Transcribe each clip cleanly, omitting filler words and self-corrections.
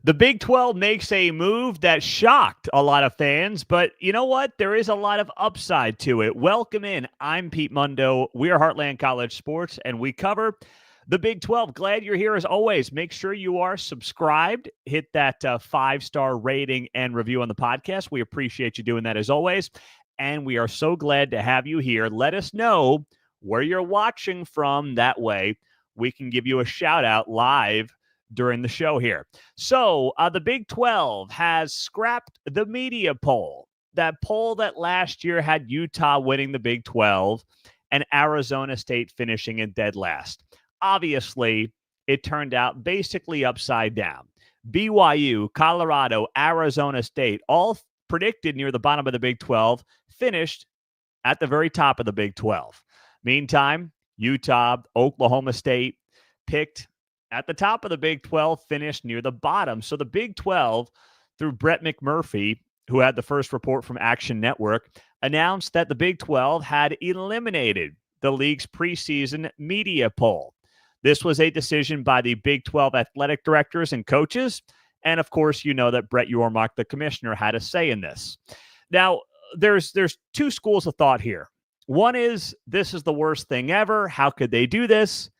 The Big 12 makes a move that shocked a lot of fans, but you know what? There is a lot of upside to it. Welcome in. I'm Pete Mundo. We are Heartland College Sports, and we cover the Big 12. Glad you're here as always. Make sure you are subscribed. Hit that 5-star rating and review on the podcast. We appreciate you doing that as always. And we are so glad to have you here. Let us know where you're watching from. That way we can give you a shout out live during the show here. So the Big 12 has scrapped the media poll, that poll that last year had Utah winning the Big 12 and Arizona State finishing in dead last. Obviously, it turned out basically upside down. BYU, Colorado, Arizona State, all predicted near the bottom of the Big 12, finished at the very top of the Big 12. Meantime, Utah, Oklahoma State picked at the top of the Big 12, finished near the bottom. So the Big 12, through Brett McMurphy, who had the first report from Action Network, announced that the Big 12 had eliminated the league's preseason media poll. This was a decision by the Big 12 athletic directors and coaches. And of course, you know that Brett Yormark, the commissioner, had a say in this. Now, there's two schools of thought here. One is, this is the worst thing ever. How could they do this?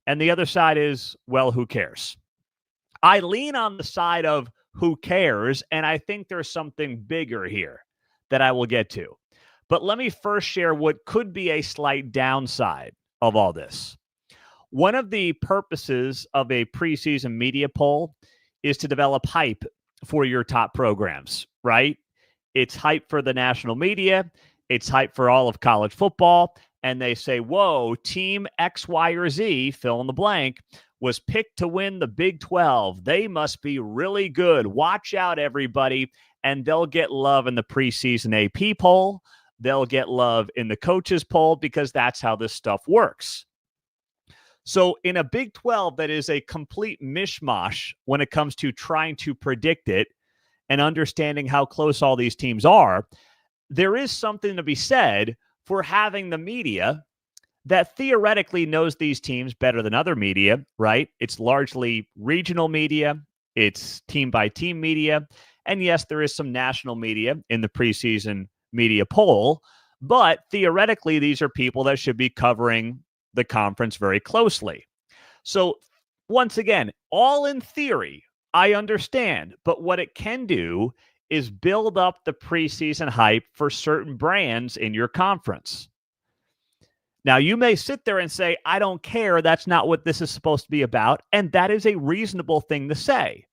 And the other side is, well, who cares? I lean on the side of who cares, and I think there's something bigger here that I will get to. But let me first share what could be a slight downside of all this. One of the purposes of a preseason media poll is to develop hype for your top programs, right? It's hype for the national media. It's hype for all of college football. And they say, whoa, team X, Y, or Z, fill in the blank, was picked to win the Big 12. They must be really good. Watch out, everybody. And they'll get love in the preseason AP poll. They'll get love in the coaches poll because that's how this stuff works. So in a Big 12 that is a complete mishmash when it comes to trying to predict it and understanding how close all these teams are, there is something to be said for having the media that theoretically knows these teams better than other media, right? It's largely regional media. It's team-by-team media. And yes, there is some national media in the preseason media poll, but theoretically, these are people that should be covering the conference very closely. So once again, all in theory, I understand, but what it can do is build up the preseason hype for certain brands in your conference. Now, you may sit there and say, I don't care. That's not what this is supposed to be about. And that is a reasonable thing to say.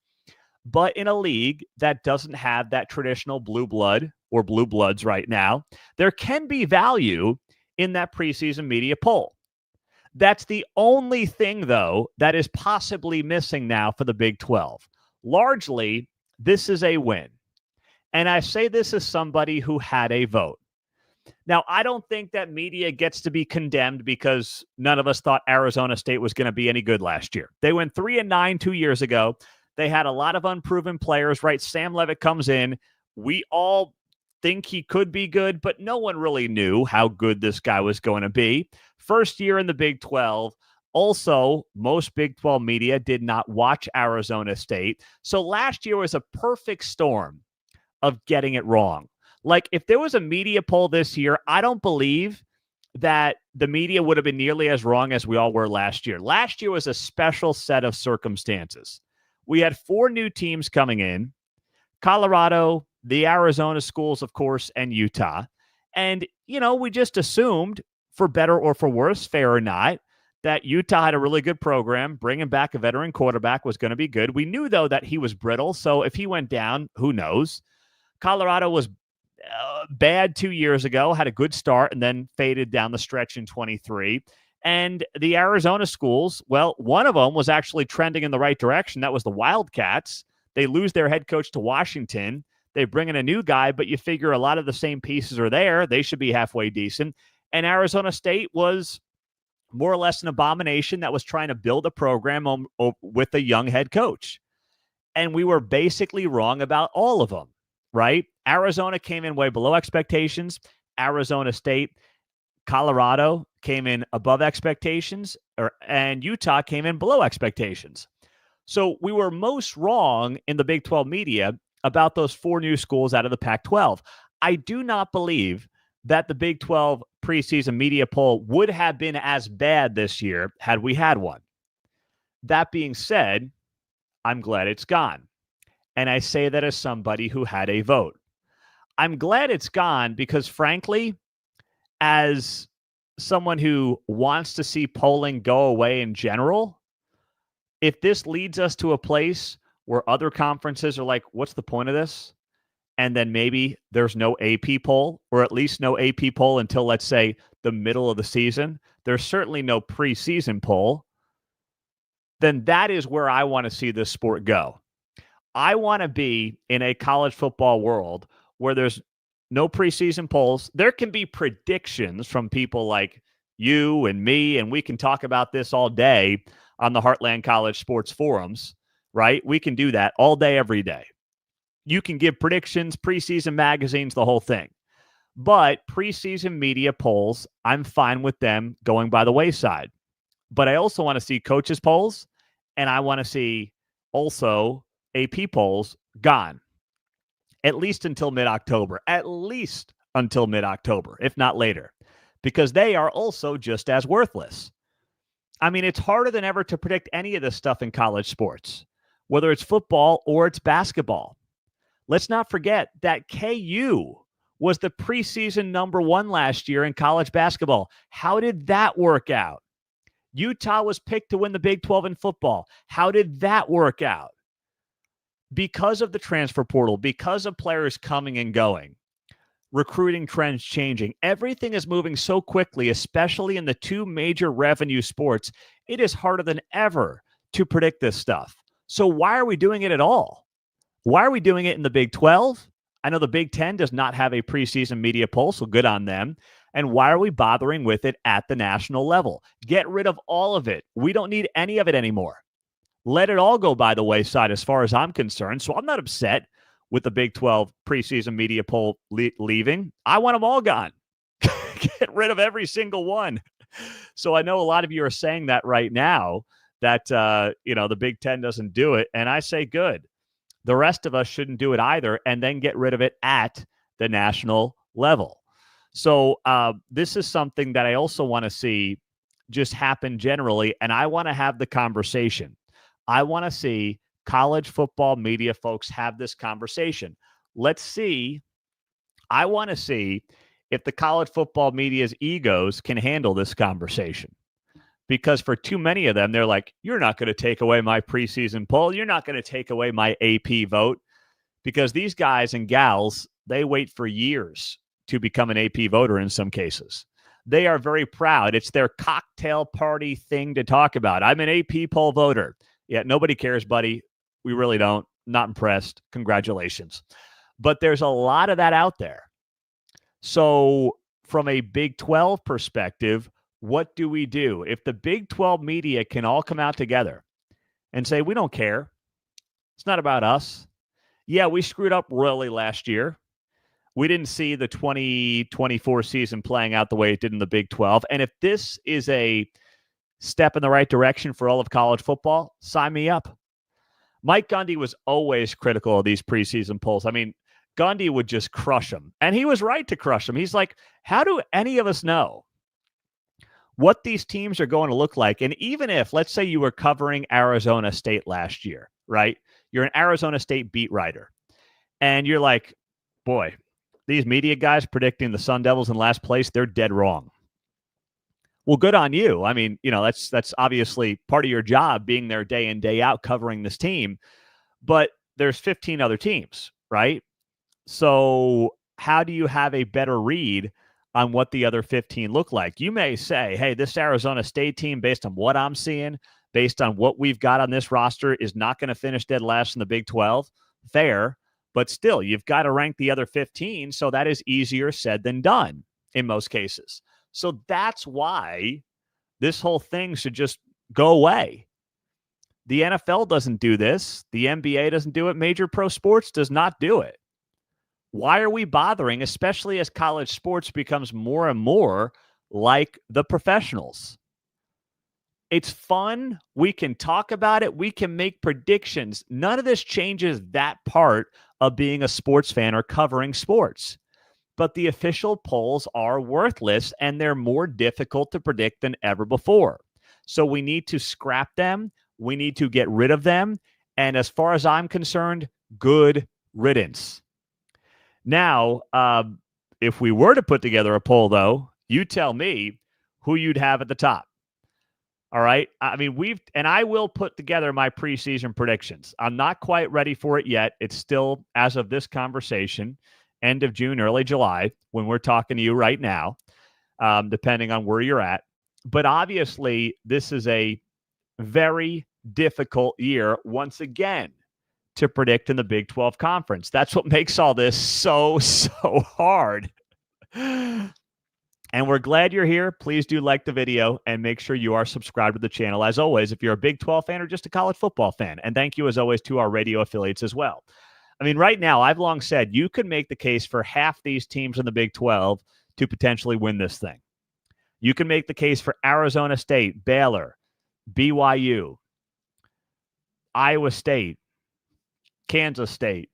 But in a league that doesn't have that traditional blue blood or blue bloods right now, there can be value in that preseason media poll. That's the only thing, though, that is possibly missing now for the Big 12. Largely, this is a win. And I say this as somebody who had a vote. Now, I don't think that media gets to be condemned because none of us thought Arizona State was going to be any good last year. They went 3-9 2 years ago. They had a lot of unproven players, right? Sam Levitt comes in. We all think he could be good, but no one really knew how good this guy was going to be. First year in the Big 12. Also, most Big 12 media did not watch Arizona State. So last year was a perfect storm of getting it wrong. Like, if there was a media poll this year, I don't believe that the media would have been nearly as wrong as we all were last year. Last year was a special set of circumstances. We had 4 new teams coming in: Colorado, the Arizona schools, of course, and Utah. And, you know, we just assumed, for better or for worse, fair or not, that Utah had a really good program. Bringing back a veteran quarterback was going to be good. We knew, though, that he was brittle. So if he went down, who knows? Colorado was bad 2 years ago, had a good start, and then faded down the stretch in 23. And the Arizona schools, well, one of them was actually trending in the right direction. That was the Wildcats. They lose their head coach to Washington. They bring in a new guy, but you figure a lot of the same pieces are there. They should be halfway decent. And Arizona State was more or less an abomination that was trying to build a program with a young head coach. And we were basically wrong about all of them, right? Arizona came in way below expectations. Arizona State, Colorado came in above expectations, and Utah came in below expectations. So we were most wrong in the Big 12 media about those 4 new schools out of the Pac-12. I do not believe that the Big 12 preseason media poll would have been as bad this year had we had one. That being said, I'm glad it's gone. And I say that as somebody who had a vote. I'm glad it's gone because, frankly, as someone who wants to see polling go away in general, if this leads us to a place where other conferences are like, what's the point of this? And then maybe there's no AP poll, or at least no AP poll until, let's say, the middle of the season. There's certainly no preseason poll. Then that is where I want to see this sport go. I want to be in a college football world where there's no preseason polls. There can be predictions from people like you and me, and we can talk about this all day on the Heartland College Sports Forums, right? We can do that all day, every day. You can give predictions, preseason magazines, the whole thing. But preseason media polls, I'm fine with them going by the wayside. But I also want to see coaches polls, and I want to see also AP polls gone, at least until mid-October, if not later, because they are also just as worthless. I mean, it's harder than ever to predict any of this stuff in college sports, whether it's football or it's basketball. Let's not forget that KU was the preseason #1 last year in college basketball. How did that work out? Utah was picked to win the Big 12 in football. How did that work out? Because of the transfer portal, because of players coming and going, recruiting trends changing, everything is moving so quickly, especially in the 2 major revenue sports. It is harder than ever to predict this stuff. So why are we doing it at all? Why are we doing it in the Big 12? I know the Big 10 does not have a preseason media poll, so good on them. And why are we bothering with it at the national level? Get rid of all of it. We don't need any of it anymore. Let it all go by the wayside as far as I'm concerned. So I'm not upset with the Big 12 preseason media poll leaving. I want them all gone. Get rid of every single one. So I know a lot of you are saying that right now, that the Big 10 doesn't do it. And I say good. The rest of us shouldn't do it either, and then get rid of it at the national level. So this is something that I also want to see just happen generally, and I want to have the conversation. I want to see college football media folks have this conversation. Let's see. I want to see if the college football media's egos can handle this conversation. Because for too many of them, they're like, you're not going to take away my preseason poll. You're not going to take away my AP vote. Because these guys and gals, they wait for years to become an AP voter in some cases. They are very proud. It's their cocktail party thing to talk about. I'm an AP poll voter. Yeah, nobody cares, buddy. We really don't. Not impressed. Congratulations. But there's a lot of that out there. So from a Big 12 perspective, what do we do? If the Big 12 media can all come out together and say, we don't care. It's not about us. Yeah, we screwed up royally last year. We didn't see the 2024 season playing out the way it did in the Big 12. And if this is a step in the right direction for all of college football, sign me up. Mike Gundy was always critical of these preseason polls. I mean, Gundy would just crush them. And he was right to crush them. He's like, how do any of us know what these teams are going to look like? And even if, let's say you were covering Arizona State last year, right? You're an Arizona State beat writer. And you're like, boy, these media guys predicting the Sun Devils in last place, they're dead wrong. Well, good on you. I mean, that's obviously part of your job, being there day in, day out, covering this team. But there's 15 other teams, right? So how do you have a better read on what the other 15 look like? You may say, hey, this Arizona State team, based on what I'm seeing, based on what we've got on this roster, is not going to finish dead last in the Big 12. Fair. But still, you've got to rank the other 15, so that is easier said than done in most cases. So that's why this whole thing should just go away. The NFL doesn't do this. The NBA doesn't do it. Major pro sports does not do it. Why are we bothering, especially as college sports becomes more and more like the professionals? It's fun. We can talk about it. We can make predictions. None of this changes that part of being a sports fan or covering sports. But the official polls are worthless and they're more difficult to predict than ever before. So we need to scrap them. We need to get rid of them. And as far as I'm concerned, good riddance. Now, if we were to put together a poll, though, you tell me who you'd have at the top. All right. I mean, I will put together my preseason predictions. I'm not quite ready for it yet. It's still, as of this conversation, end of June, early July, when we're talking to you right now, depending on where you're at. But obviously, this is a very difficult year, once again, to predict in the Big 12 Conference. That's what makes all this so hard. And we're glad you're here. Please do like the video and make sure you are subscribed to the channel. As always, if you're a Big 12 fan or just a college football fan. And thank you, as always, to our radio affiliates as well. I mean, right now, I've long said you could make the case for half these teams in the Big 12 to potentially win this thing. You can make the case for Arizona State, Baylor, BYU, Iowa State, Kansas State,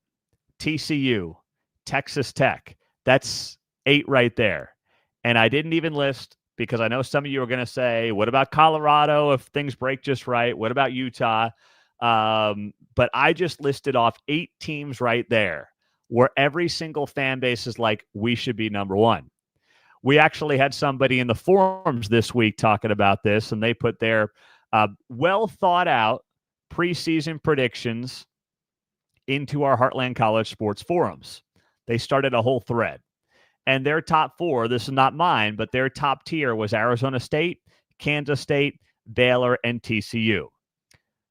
TCU, Texas Tech. That's 8 right there. And I didn't even list, because I know some of you are going to say, what about Colorado if things break just right? What about Utah? But I just listed off 8 teams right there where every single fan base is like, we should be number one. We actually had somebody in the forums this week talking about this, and they put their well thought out preseason predictions into our Heartland College Sports forums. They started a whole thread. And their top 4, this is not mine, but their top tier was Arizona State, Kansas State, Baylor, and TCU.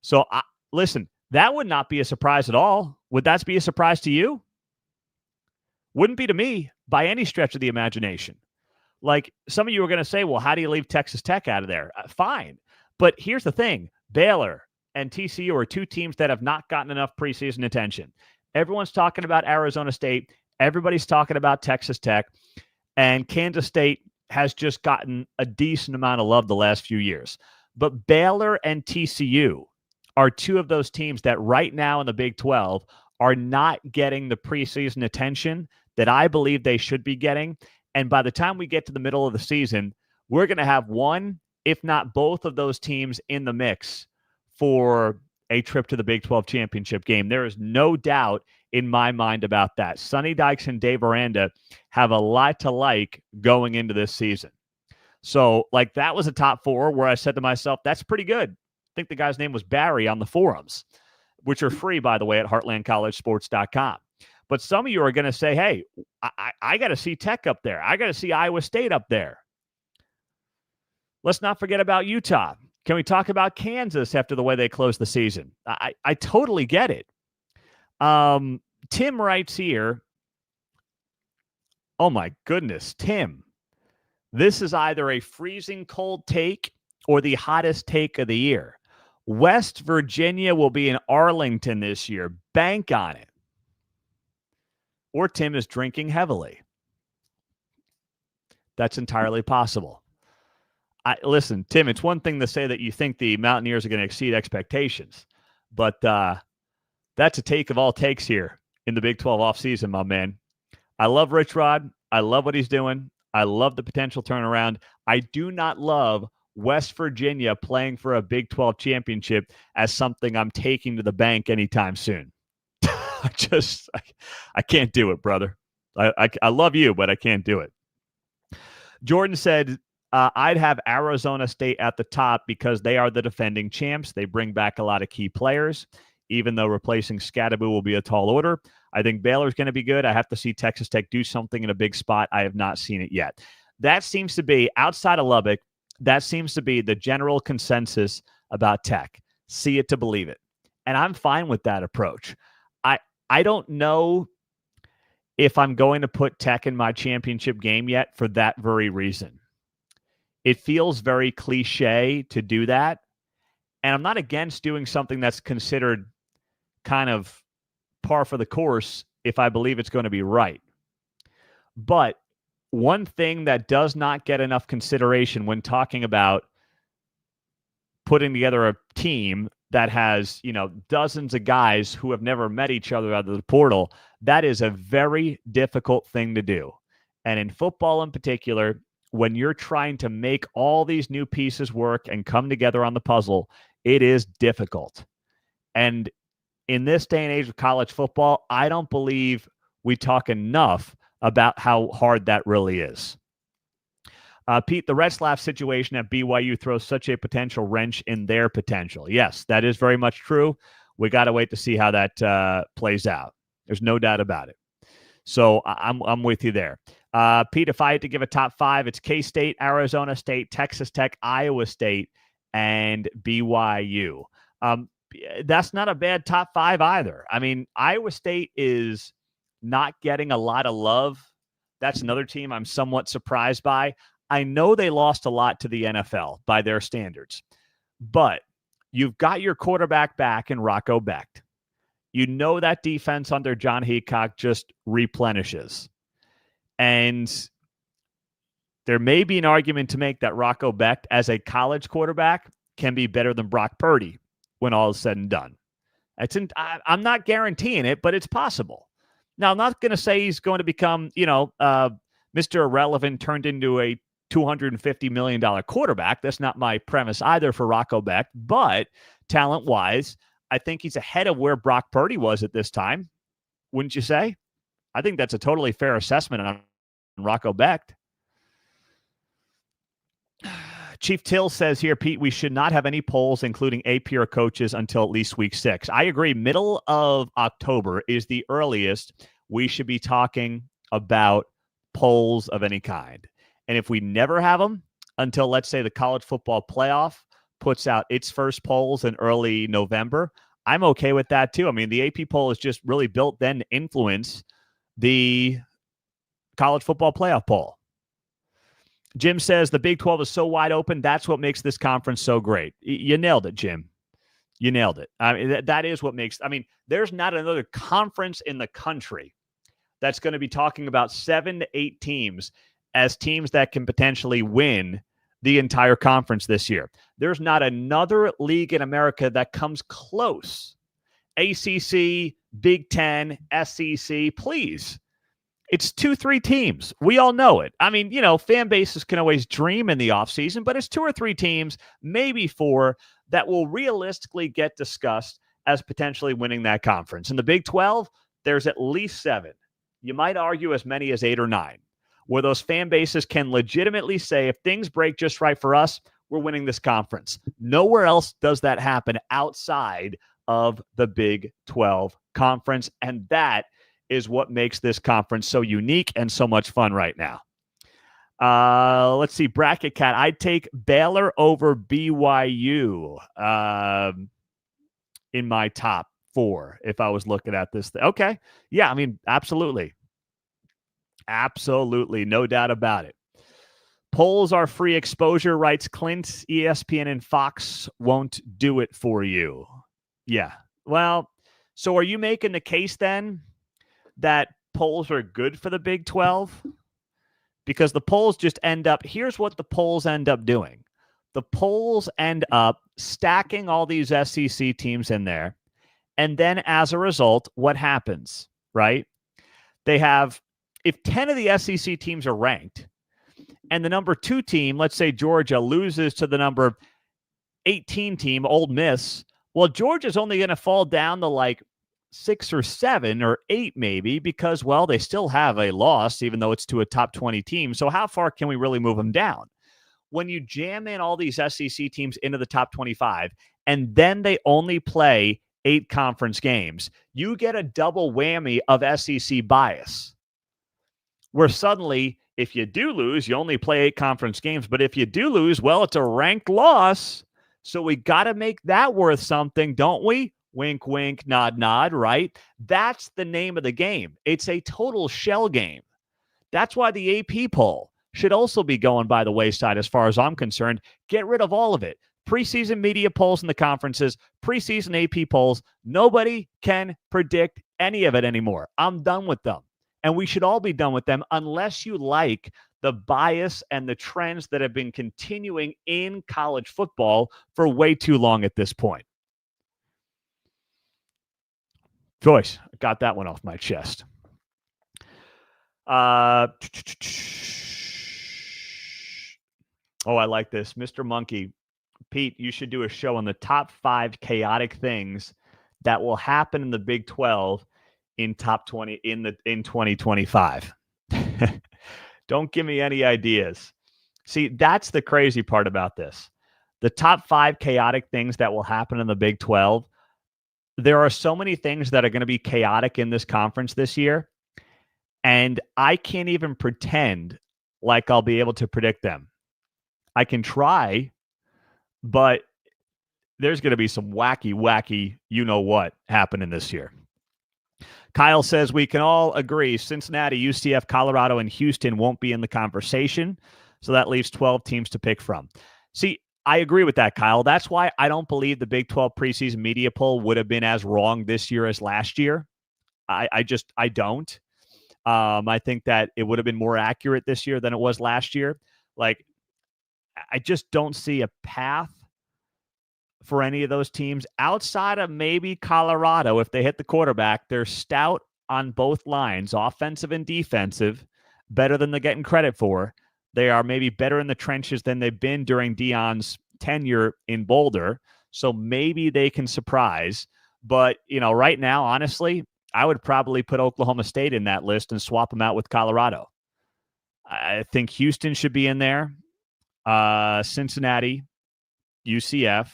So, listen, that would not be a surprise at all. Would that be a surprise to you? Wouldn't be to me by any stretch of the imagination. Like, some of you are going to say, well, how do you leave Texas Tech out of there? Fine. But here's the thing. Baylor and TCU are 2 teams that have not gotten enough preseason attention. Everyone's talking about Arizona State. Everybody's talking about Texas Tech, and Kansas State has just gotten a decent amount of love the last few years. But Baylor and TCU are 2 of those teams that right now in the Big 12 are not getting the preseason attention that I believe they should be getting. And by the time we get to the middle of the season, we're going to have one, if not both of those teams in the mix for a trip to the Big 12 championship game. There is no doubt in my mind about that. Sonny Dykes and Dave Aranda have a lot to like going into this season. So, like, that was a top 4 where I said to myself, that's pretty good. I think the guy's name was Barry on the forums, which are free, by the way, at heartlandcollegesports.com. But some of you are going to say, hey, I got to see Tech up there. I got to see Iowa State up there. Let's not forget about Utah. Can we talk about Kansas after the way they closed the season? I totally get it. Tim writes here, oh my goodness, Tim, this is either a freezing cold take or the hottest take of the year. West Virginia will be in Arlington this year. Bank on it. Or Tim is drinking heavily. That's entirely possible. Listen, Tim, it's one thing to say that you think the Mountaineers are going to exceed expectations, but that's a take of all takes here in the Big 12 offseason, my man. I love Rich Rod. I love what he's doing. I love the potential turnaround. I do not love West Virginia playing for a Big 12 championship as something I'm taking to the bank anytime soon. I can't do it, brother. I love you, but I can't do it. Jordan said, I'd have Arizona State at the top because they are the defending champs. They bring back a lot of key players, even though replacing Scadaboo will be a tall order. I think Baylor's going to be good. I have to see Texas Tech do something in a big spot. I have not seen it yet. That seems to be, outside of Lubbock, that seems to be the general consensus about Tech. See it to believe it. And I'm fine with that approach. I don't know if I'm going to put Tech in my championship game yet for that very reason. It feels very cliche to do that. And I'm not against doing something that's considered kind of par for the course if I believe it's going to be right. But one thing that does not get enough consideration when talking about putting together a team that has, dozens of guys who have never met each other out of the portal, that is a very difficult thing to do. And in football in particular, when you're trying to make all these new pieces work and come together on the puzzle, it is difficult. And in this day and age of college football, I don't believe we talk enough about how hard that really is. Pete, the Retzlaff situation at BYU throws such a potential wrench in their potential. Yes, that is very much true. We got to wait to see how that plays out. There's no doubt about it. So I'm with you there. Pete, if I had to give a top 5, it's K-State, Arizona State, Texas Tech, Iowa State, and BYU. That's not a bad top 5 either. I mean, Iowa State is not getting a lot of love. That's another team I'm somewhat surprised by. I know they lost a lot to the NFL by their standards, but you've got your quarterback back in Rocco Becht. You know that defense under John Heacock just replenishes. And there may be an argument to make that Rocco Becht, as a college quarterback, can be better than Brock Purdy when all is said and done. I'm not guaranteeing it, but it's possible. Now, I'm not going to say he's going to become, Mr. Irrelevant turned into a $250 million quarterback. That's not my premise either for Rocco Becht, but talent-wise, I think he's ahead of where Brock Purdy was at this time. Wouldn't you say? I think that's a totally fair assessment on Rocco Becht. Chief Till says here, Pete, we should not have any polls, including AP or coaches, until at least week 6. I agree. Middle of October is the earliest we should be talking about polls of any kind. And if we never have them until, let's say, the college football playoff puts out its first polls in early November, I'm okay with that too. I mean, the AP poll is just really built then to influence the college football playoff poll. Jim says the Big 12 is so wide open. That's what makes this conference so great. You nailed it, Jim. You nailed it. I mean, that is what makes, there's not another conference in the country that's going to be talking about 7 to 8 teams as teams that can potentially win the entire conference this year. There's not another league in America that comes close. ACC, Big Ten, SEC, please. It's 2-3 teams. We all know it. I mean, fan bases can always dream in the offseason, but it's 2 or 3 teams, maybe 4, that will realistically get discussed as potentially winning that conference. In the Big 12, there's at least 7. You might argue as many as 8 or 9, where those fan bases can legitimately say, if things break just right for us, we're winning this conference. Nowhere else does that happen outside of the Big 12 conference, and that is what makes this conference so unique and so much fun right now. Let's see, Bracket Cat. I'd take Baylor over BYU in my top 4 if I was looking at this. Okay. Yeah, absolutely. Absolutely. No doubt about it. Polls are free exposure, writes Clint. ESPN and Fox won't do it for you. Yeah. Well, so are you making the case then that polls are good for the Big 12? Because the polls just end up, here's what the polls end up doing. The polls end up stacking all these SEC teams in there. And then as a result, what happens, right? They have, if 10 of the SEC teams are ranked and the number 2 team, let's say Georgia, loses to the number 18 team, Ole Miss, well, Georgia's only going to fall down to 6 or 7 or 8 maybe because, well, they still have a loss even though it's to a top 20 team. So how far can we really move them down? When you jam in all these SEC teams into the top 25 and then they only play 8 conference games, you get a double whammy of SEC bias where suddenly if you do lose, you only play 8 conference games. But if you do lose, well, it's a ranked loss. So we got to make that worth something, don't we? Wink, wink, nod, nod, right? That's the name of the game. It's a total shell game. That's why the AP poll should also be going by the wayside as far as I'm concerned. Get rid of all of it. Preseason media polls in the conferences, preseason AP polls. Nobody can predict any of it anymore. I'm done with them. And we should all be done with them unless you like the bias and the trends that have been continuing in college football for way too long at this point. Joyce, got that one off my chest. Oh, I like this. Mr. Monkey. Pete, you should do a show on the top 5 chaotic things that will happen in the Big 12 in top 20 in 2025. Don't give me any ideas. See, that's the crazy part about this. The top 5 chaotic things that will happen in the Big 12. There are so many things that are going to be chaotic in this conference this year, and I can't even pretend like I'll be able to predict them. I can try, but there's going to be some wacky, you-know-what happening this year. Kyle says we can all agree Cincinnati, UCF, Colorado, and Houston won't be in the conversation, so that leaves 12 teams to pick from. See, I agree with that, Kyle. That's why I don't believe the Big 12 preseason media poll would have been as wrong this year as last year. I don't. I think that it would have been more accurate this year than it was last year. Like, I just don't see a path for any of those teams outside of maybe Colorado. If they hit the quarterback, they're stout on both lines, offensive and defensive, better than they're getting credit for. They are maybe better in the trenches than they've been during Deion's tenure in Boulder. So maybe they can surprise. But, right now, honestly, I would probably put Oklahoma State in that list and swap them out with Colorado. I think Houston should be in there. Cincinnati, UCF.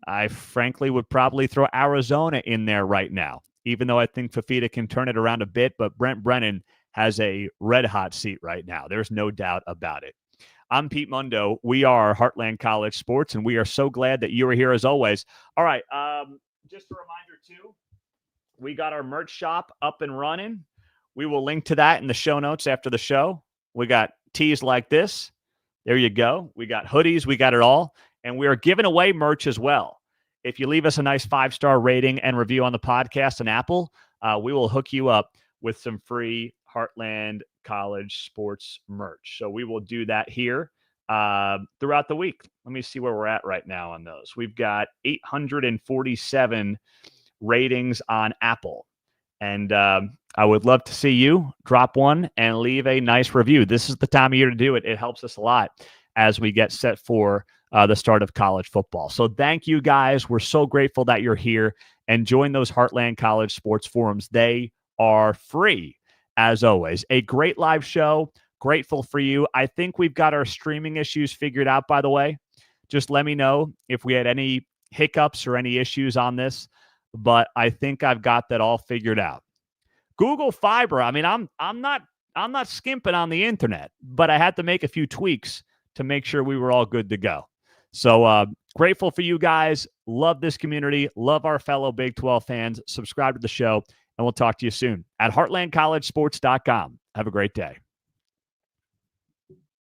I frankly would probably throw Arizona in there right now, even though I think Fafita can turn it around a bit. But Brent Brennan has a red-hot seat right now. There's no doubt about it. I'm Pete Mundo. We are Heartland College Sports, and we are so glad that you are here as always. All right, just a reminder, too, we got our merch shop up and running. We will link to that in the show notes after the show. We got tees like this. There you go. We got hoodies. We got it all. And we are giving away merch as well. If you leave us a nice 5-star rating and review on the podcast on Apple, we will hook you up with some free Heartland College Sports merch. So we will do that here throughout the week. Let me see where we're at right now on those. We've got 847 ratings on Apple. And I would love to see you drop one and leave a nice review. This is the time of year to do it. It helps us a lot as we get set for the start of college football. So thank you, guys. We're so grateful that you're here, and join those Heartland College Sports forums. They are free, as always. A great live show. Grateful for you. I think we've got our streaming issues figured out, by the way. Just let me know if we had any hiccups or any issues on this, but I think I've got that all figured out. Google Fiber. I mean, I'm not skimping on the internet, but I had to make a few tweaks to make sure we were all good to go. So grateful for you guys. Love this community. Love our fellow Big 12 fans. Subscribe to the show, and we'll talk to you soon at heartlandcollegesports.com. Have a great day.